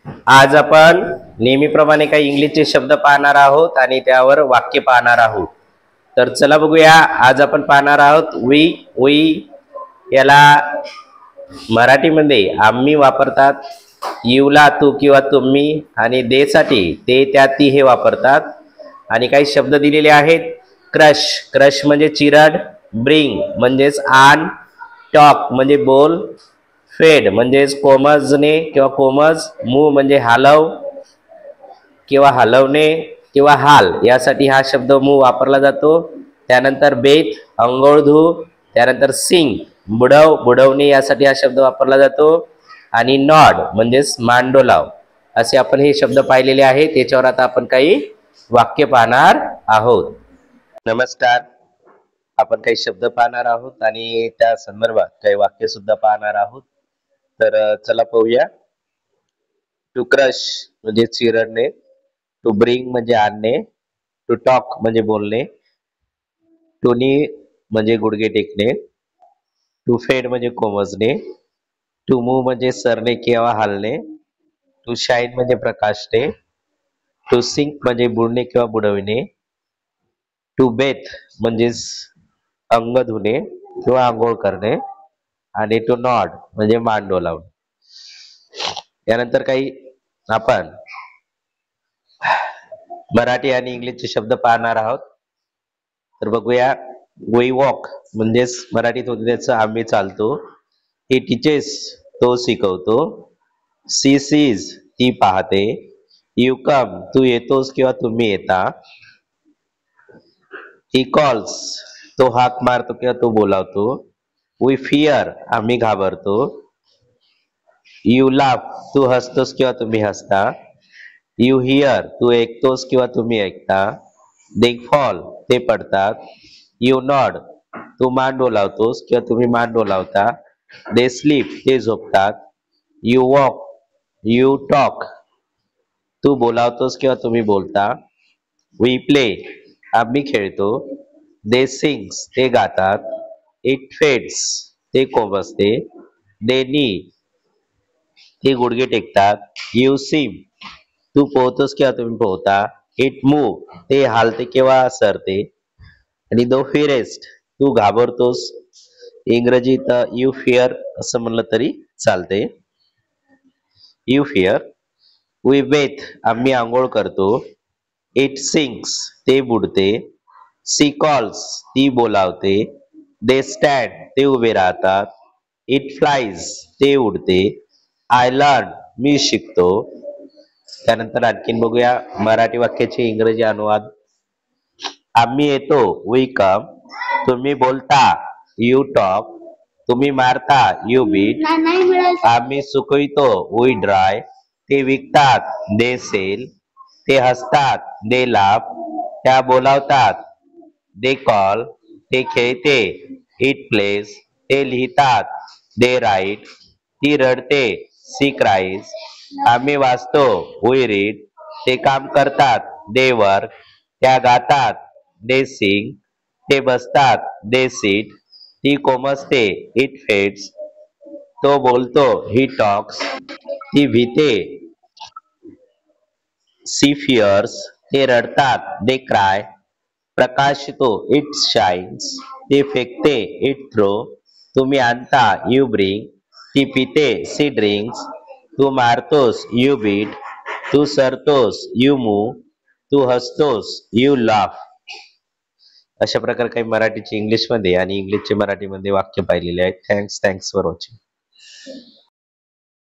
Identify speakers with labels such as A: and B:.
A: आज आपण नेहमीप्रमाणे काही इंग्लिशचे शब्द पाहणार आहोत आणि त्यावर वाक्य पाहणार आहोत. तर चला बघूया. आज आपण पाहणार आहोत वी याला मराठीमध्ये आम्ही वापरतात, यूला तू किंवा तुम्ही, आणि दे साठी ते त्या ती हे वापरतात. आणि काही शब्द दिलेले आहेत. क्रश, क्रश म्हणजे चिरड. ब्रिंग म्हणजेच आण. टॉक म्हणजे बोल. फेड म्हणजेच कोमजणे किंवा कोमज. मूव म्हणजे हालव किंवा हलवणे किंवा हाल, यासाठी हा शब्द मूव वापरला जातो. त्यानंतर बेथ, अंघोळ धु. त्यानंतर सिंग, बुडव, बुडवणे, यासाठी हा शब्द वापरला जातो. आणि नॉड म्हणजेच मांडोलाव. असे आपण हे शब्द पाहिलेले आहेत. त्याच्यावर आता आपण काही वाक्य पाहणार आहोत. नमस्कार. आपण काही शब्द पाहणार आहोत आणि त्या संदर्भात काही वाक्य सुद्धा पाहणार आहोत. तर चला पाहूया. टू क्रश म्हणजे चिरडणे. टू ब्रिंग म्हणजे आणणे. टू टॉक म्हणजे बोलणे. टू नी म्हणजे गुडघे टेकणे. टू फेड म्हणजे कोमजणे. टू मूव म्हणजे सरणे किंवा हालणे. टू शाईन म्हणजे प्रकाशणे. टू सिंक म्हणजे बुडणे किंवा बुडविणे. टू बेथ म्हणजेच अंग धुणे किंवा आंघोळ करणे. आणि टू नॉड म्हणजे मान डोलावणे. यानंतर काही आपण मराठी आणि इंग्लिशचे शब्द पाहणार आहोत. तर बघूया. वी वॉक म्हणजेच मराठीत होते त्याचं आम्ही चालतो. ही टीचेस तो शिकवतो. सी सीज ती पाहते. यू कम तू येतोस किंवा तुम्ही येता. ही कॉल्स तो हाक मारतो किंवा तो बोलावतो. वी फिअर आम्ही घाबरतो. यू लाफ तू हसतोस किंवा तुम्ही हसता. यू हिअर तू ऐकतोस किंवा तुम्ही ऐकता. दे फॉल ते पडतात. यू नॉड तू मान डोलावतोस किंवा तुम्ही मान डोलावता. दे स्लीप ते झोपतात. यू वॉक यू टॉक तू बोलावतोस किंवा तुम्ही बोलता. वी प्ले आम्ही खेळतो. दे सिंग्स ते गातात. इट फेड्स ते कोबसते. दे नी ते गुडघे टेकतात. यू सिम तू पोहतोस किंवा तुम्ही पोहता. इट मूव ते हालते किंवा सरते. आणि दो फिरेस्ट तू घाबरतोस. इंग्रजीत यू फिअर असं म्हणलं तरी चालते. You fear. वी बेथ आम्ही आंघोळ करतो. इट सिंक्स ते बुडते. सी कॉल्स ती बोलावते. दे स्टँड ते उभे राहतात. इट फ्लाइज ते उडते. आय लर्न मी शिकतो. त्यानंतर आणखीन बघूया मराठी वाक्याचे इंग्रजी अनुवाद. आम्ही येतो वी कम. तुम्ही बोलता यू टॉक. तुम्ही मारता यू बीट. आम्ही सुकवितो वी ड्राय. ते विकतात दे सेल. ते हसतात दे लाफ. त्या बोलावतात दे कॉल. ते खेळते इट प्लेस. ते लिहितात दे राईट. ती रडते सी क्राईज. आम्ही वाचतो वी रीड. ते काम करतात दे वर्क. त्या गातात दे सिंग. ते बसतात दे सीट. ती कोमसते इट फेड्स. तो बोलतो ही टॉक्स. ती भीते सी फिअर्स. ते रडतात दे क्राय. प्रकाशितो इट शाईन्स. ते फेकते इट थ्रो. तुम्ही आणता यू ब्रिंग. ती पिते सी ड्रिंक्स. तू मारतोस यू बीट. तू सरतोस यू मूव. तू हसतोस यू लाफ. अशा प्रकारे काही मराठीचे इंग्लिशमध्ये आणि इंग्लिशचे मराठीमध्ये वाक्य पाहिलेले आहेत. Thanks for watching.